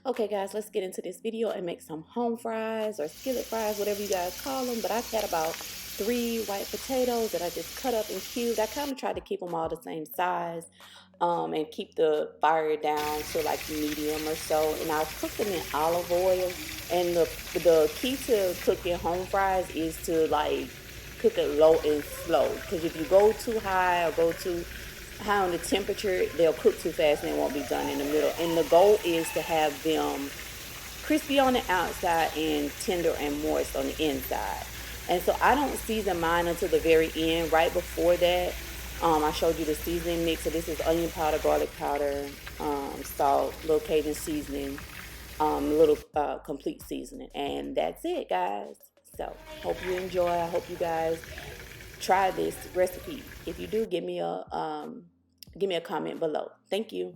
Okay, guys, let's get into this video and make some home fries or skillet fries, whatever you guys call them. But I've had about 3 white potatoes that I just cut up in cubes. I kind of tried to keep them all the same size, and keep the fire down to like medium or so. And I'll cook them in olive oil. And the key to cooking home fries is to like cook it low and slow. Because if you go too high or go too high on the temperature, they'll cook too fast and they won't be done in the middle. And the goal is to have them crispy on the outside and tender and moist on the inside. And so I don't season mine until the very end. Right before that, I showed you the seasoning mix. So this is onion powder, garlic powder, salt, little Cajun seasoning, little complete seasoning, and that's it, guys. So hope you enjoy. I hope you guys try this recipe. If you do, give me a comment below. Thank you.